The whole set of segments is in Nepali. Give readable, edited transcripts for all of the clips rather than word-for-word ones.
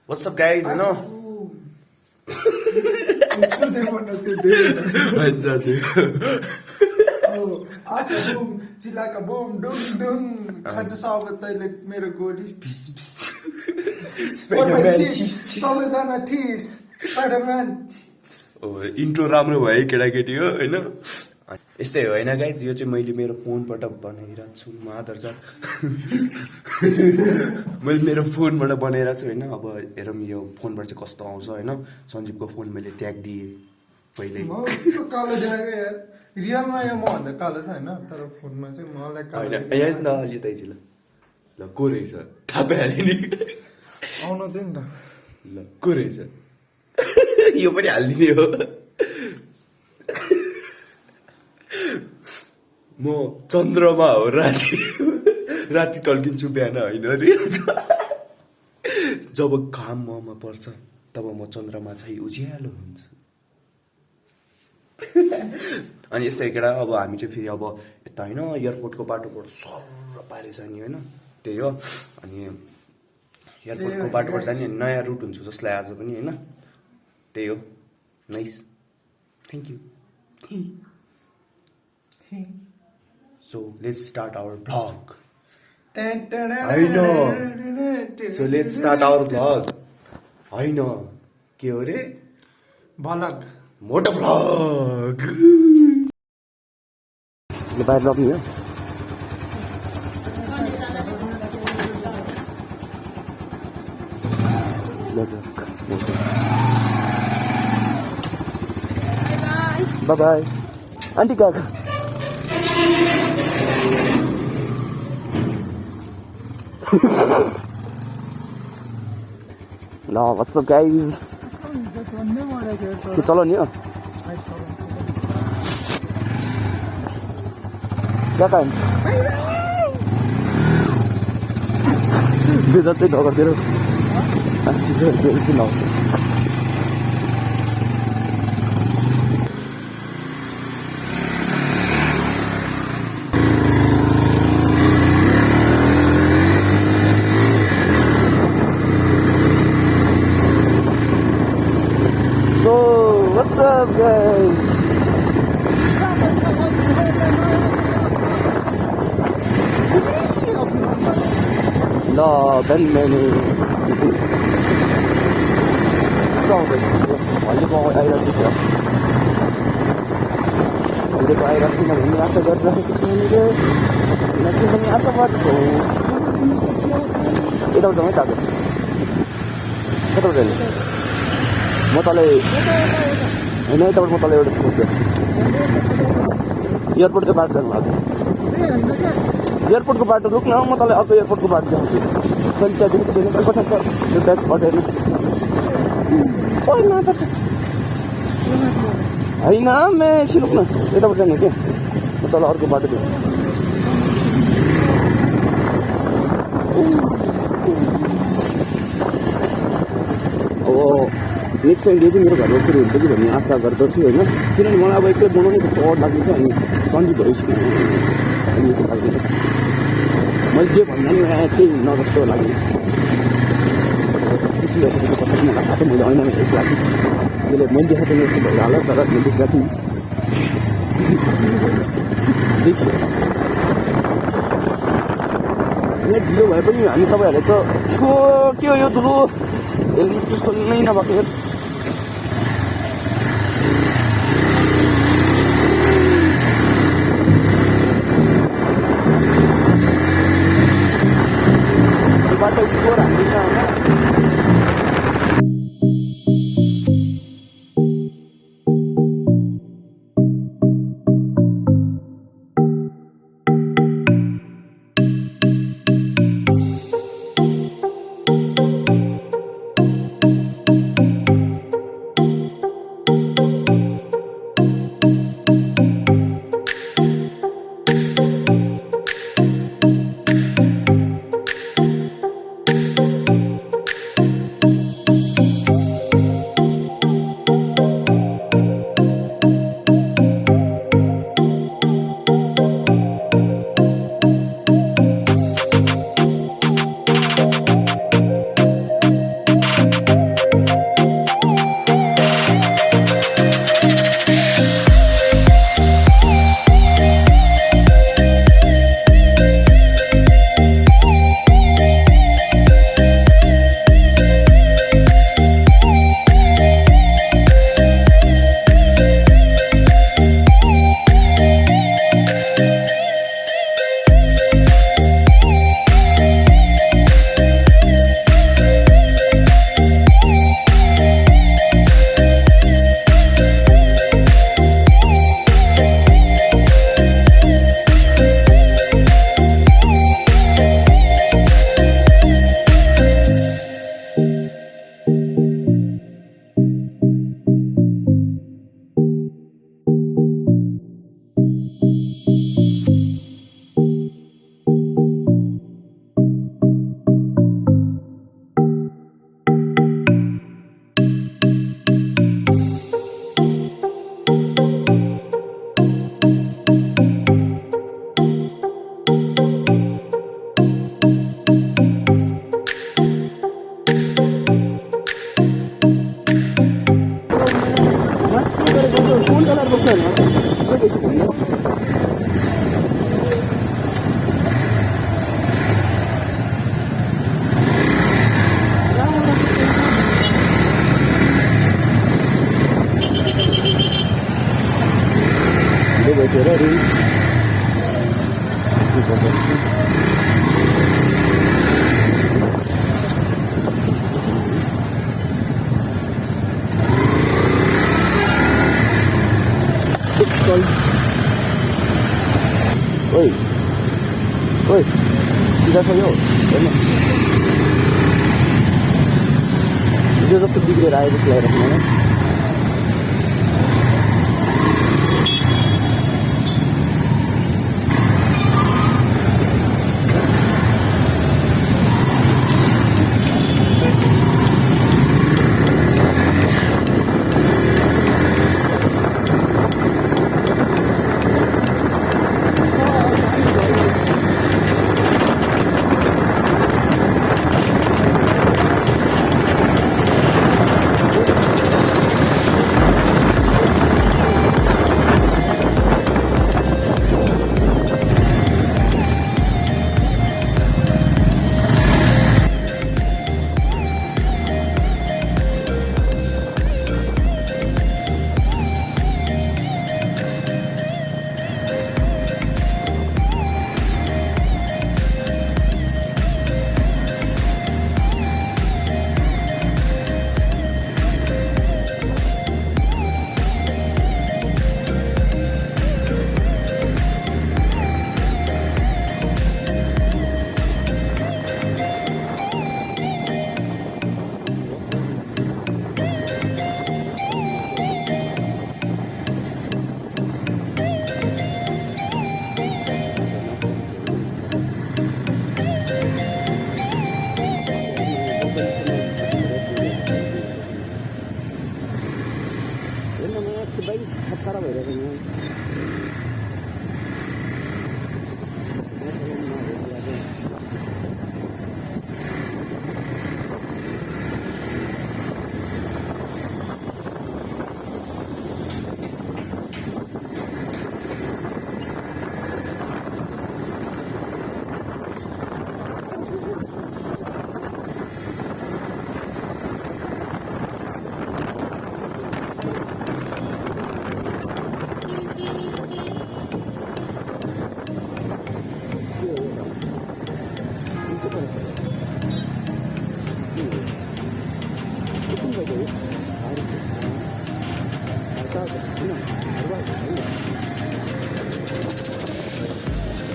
What's up, guys? You know. चिलाका बुम डुम डुम खान्छ सब तैले मेरो गोली भिस भिस सबैजना ठिस स्पाइडरम्यान इन्ट्रो राम्रो भयो केटाकेटी हो होइन यस्तै हो होइन गाइज यो चाहिँ मैले मेरो फोनबाट बनाइरहेको छु मादरजात मैले मेरो फोनबाट बनाइरहेको छु होइन अब हेरौँ यो फोनबाट चाहिँ कस्तो आउँछ होइन सञ्जीवको फोन मैले त्याग दिएँ पहिले कालो देखाएको यार रियलमा यो मभन्दा कालो छ होइन तर फोनमा चाहिँ मलाई कालो यहाँ न अलि दाइजी ल को रहेछ थाहा पाइहाल्यो नि आउनु थियो नि त ल को रहेछ यो पनि हालिदिने हो म चन्द्रमा हो राति टल्किन्छु बिहान होइन अरे जब घाम ममा पर्छ तब म चन्द्रमा चाहिँ उज्यालो हुन्छु अनि यस्तै केटा अब हामी चाहिँ फेरि अब यता होइन एयरपोर्टको बाटोबाट सर्र पारेर जाने होइन त्यही हो अनि एयरपोर्टको बाटोबाट जाने नयाँ रुट हुन्छ जसलाई आज पनि होइन त्यही हो nice thank you So let's start our vlog. I know. So let's start our vlog. I know. के हो रे? भलग मोटोभ्लग. ले बाहिर लग्ने हो? Bye bye. Auntie Kaka. ल what's up guys के चलो नि क्या टाइम जस्तै ढगर तेरो किन आउँछ What's up, guys? No, very many. अहिलेको आइरहेको छ अहिलेको आइरहेको छैन भन्ने आशा गरिरहेको छु मैले किनकि पनि आशावादी छु यताबाट जाउँ है तातो कताबाट जाने म तँलाई होइन यताबाट म तँलाई एउटा सोध्छु एयरपोर्टको बाटो जानु भएको एयरपोर्टको बाटो रोक्न म तँलाई अर्को एयरपोर्टको बाटो जान्छु कहिले त्यहाँदेखि दिनु कता छ यो ब्याग हटेन होइन म एकछिन रोक्न यताबाट जाने क्या म तँलाई अर्को बाटो दिउँ नेक्स्ट टाइम चाहिँ मेरो घरमा सुरु हुन्छ कि भन्ने आशा गर्दछु होइन किनभने मलाई अब एकपल्ट बनाउने कस्तो डर लाग्ने छ अनि सन्जी भइसक्यो अनि लाग्दैन मैले जे भन्दा नि यहाँ चाहिँ हुन्न जस्तो लाग्यो त्यसले कसरी नभएको छ मैले ऐनामा हेरेको लाग्छ त्यसले मैले देखाएको चाहिँ यस्तो भएर होला तर मैले देखेको छु यहाँ ढिलो भए पनि हामी तपाईँहरूले त के हो यो धुलो यसले त्यस्तो नै नभएको बाटो एक्सप्लोर हाल्दिनँ होइन हेर रिल्स ओइ ओइ सिधा छ यो हेर्न हिजो जस्तो बिग्रेर आए जस्तो लागिरहेको मलाई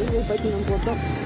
Ini baik dengan foto.